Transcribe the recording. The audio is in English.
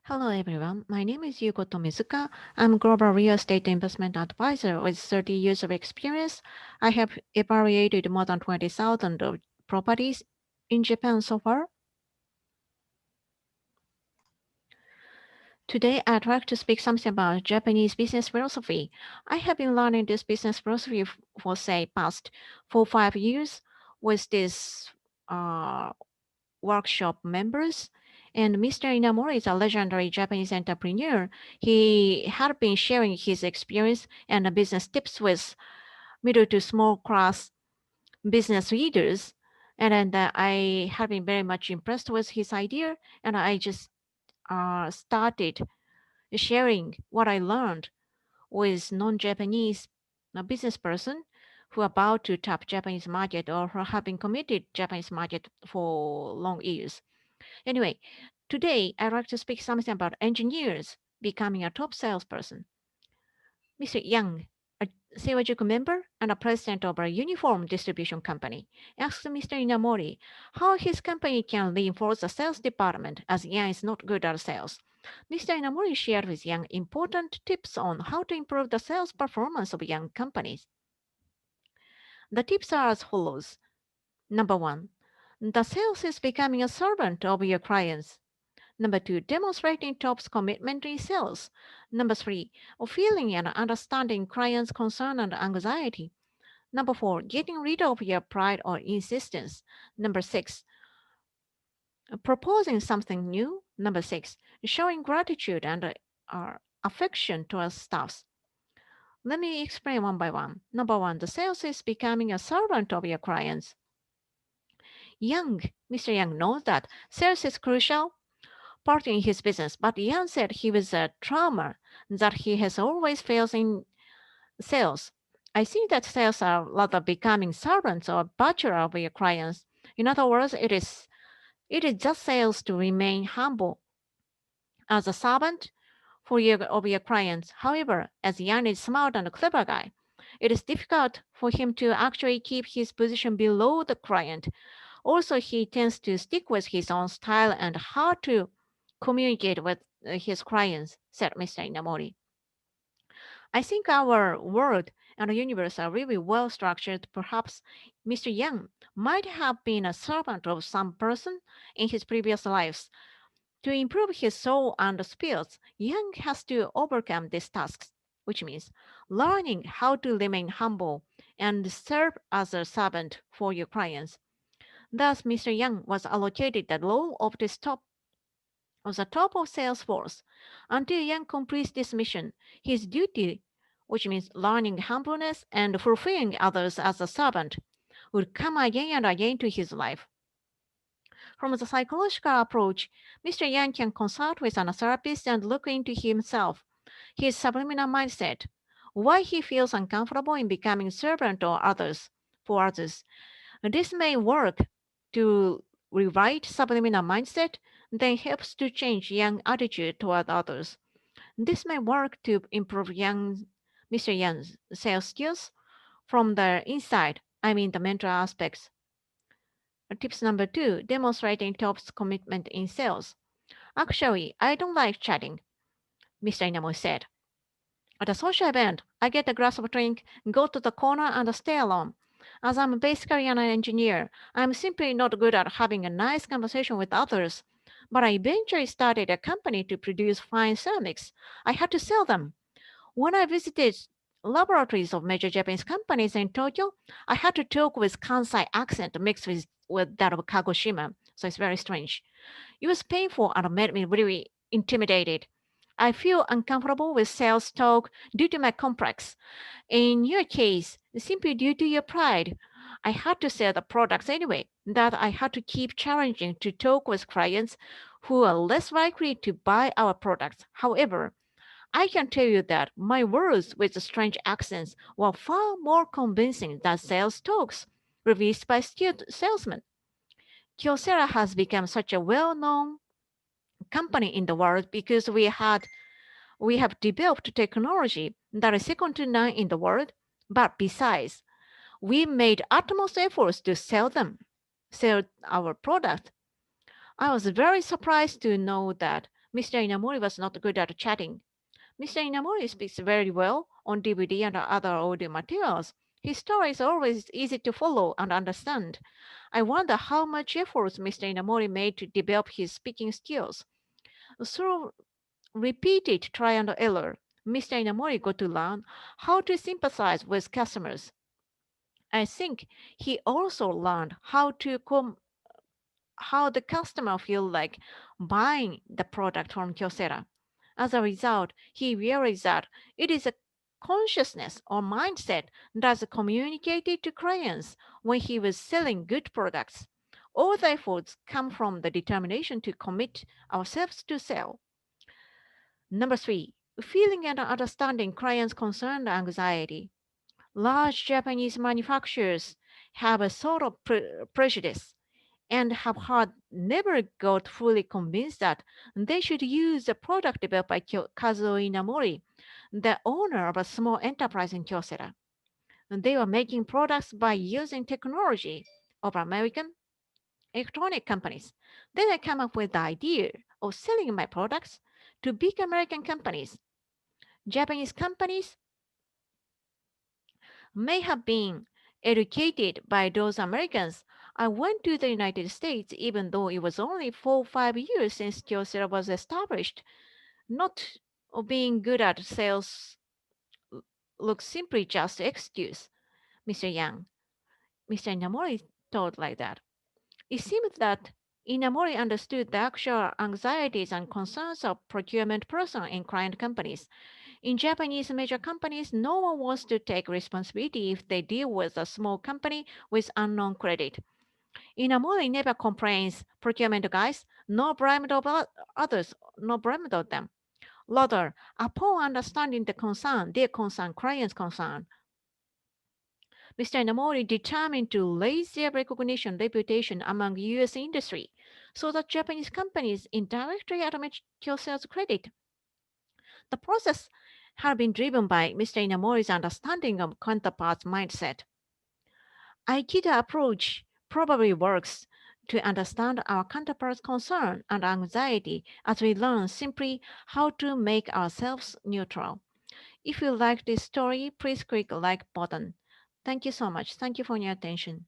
Hello everyone, my name is Yuko Tomizuka. I'm a global real estate investment advisor with 30 years of experience. I have evaluated more than 20,000 of properties in Japan so far. Today, I'd like to speak something about Japanese business philosophy. I have been learning this business philosophy for say past 4 5 years with these uh, workshop members. And Mr. Inamori is a legendary Japanese entrepreneur. He had been sharing his experience and business tips with middle to small class business leaders. And I have been very much impressed with his idea. And I just started sharing what I learned with non-Japanese business person who are about to tap Japanese market or who have been committed Japanese market for long years. Anyway, today I'd like to speak something about engineers becoming a top salesperson. Mr. Yang, a Seiwajuku member and a president of a uniform distribution company, asked Mr. Inamori how his company can reinforce the sales department as Yang is not good at sales. Mr. Inamori shared with Yang important tips on how to improve the sales performance of young companies. The tips are as follows. Number one, the sales is becoming a servant of your clients. Number two, demonstrating top's commitment in sales. Number three, feeling and understanding clients' concern and anxiety. Number four, getting rid of your pride or insistence. Number six, proposing something new. Number six, showing gratitude and affection towards staffs. Let me explain one by one. Number one, the sales is becoming a servant of your clients. Mr. Young knows that sales is crucial part in his business, but Yan said he was a trauma that he has always failed in sales. I see that sales are rather becoming servants or butcher of your clients. In other words, it is just sales to remain humble as a servant of your clients. However, as Yan is smart and a clever guy, it is difficult for him to actually keep his position below the client. Also, he tends to stick with his own style and how to communicate with his clients, said Mr. Inamori. I think our world and universe are really well structured. Perhaps Mr. Yang might have been a servant of some person in his previous lives. To improve his soul and skills, Yang has to overcome these tasks, which means learning how to remain humble and serve as a servant for your clients. Thus, Mr. Yang was allocated the role of the top of Salesforce. Until Yang completes this mission, his duty, which means learning humbleness and fulfilling others as a servant, will come again and again to his life. From the psychological approach, Mr. Yang can consult with an therapist and look into himself, his subliminal mindset, why he feels uncomfortable in becoming servant or others for others. This may work to rewrite subliminal mindset, then helps to change young attitude toward others. This may work to improve Mr. Young's sales skills from the inside, I mean the mental aspects. Tips number two, demonstrating top's commitment in sales. Actually, I don't like chatting, Mr. Inamori said. At a social event, I get a glass of drink, go to the corner, and stay alone. As I'm basically an engineer, I'm simply not good at having a nice conversation with others. But I eventually started a company to produce fine ceramics. I had to sell them. When I visited laboratories of major Japanese companies in Tokyo, I had to talk with Kansai accent mixed with that of Kagoshima. So it's very strange. It was painful and made me really intimidated. I feel uncomfortable with sales talk due to my complex. In your case, simply due to your pride, I had to sell the products anyway, that I had to keep challenging to talk with clients who are less likely to buy our products. However, I can tell you that my words with strange accents were far more convincing than sales talks released by skilled salesmen. Kyocera has become such a well-known company in the world because we have developed technology that is second to none in the world. But besides, we made utmost efforts to sell our product. I was very surprised to know that Mr. Inamori was not good at chatting. Mr. Inamori speaks very well on DVD and other audio materials. His story is always easy to follow and understand. I wonder how much effort Mr. Inamori made to develop his speaking skills. Through repeated try and error, Mr. Inamori got to learn how to sympathize with customers. I think he also learned how the customer feel like buying the product from Kyocera. As a result, he realized that it is a consciousness or mindset that's communicated to clients when he was selling good products. All the efforts come from the determination to commit ourselves to sell. Number three, feeling and understanding clients' concern and anxiety. Large Japanese manufacturers have a sort of prejudice and have had never got fully convinced that they should use the product developed by Kazuo Inamori, the owner of a small enterprise in Kyocera. They were making products by using technology of American electronic companies. Then I came up with the idea of selling my products to big American companies. Japanese companies may have been educated by those Americans. I went to the United States even though it was only 4 or 5 years since Kyocera was established. Not being good at sales looks simply just excuse, Mr. Yang. Mr. Inamori thought like that. It seemed that Inamori understood the actual anxieties and concerns of procurement person in client companies. In Japanese major companies, no one wants to take responsibility if they deal with a small company with unknown credit. Inamori never complains, procurement guys, no blamed of others, no blamed of them. Rather, upon understanding the concern, their concern, client's concern, Mr. Inamori determined to raise their recognition reputation among US industry so that Japanese companies indirectly admit Kyoseo's credit. The process had been driven by Mr. Inamori's understanding of counterparts' mindset. Aikido approach probably works to understand our counterparts' concern and anxiety as we learn simply how to make ourselves neutral. If you like this story, please click the like button. Thank you so much. Thank you for your attention.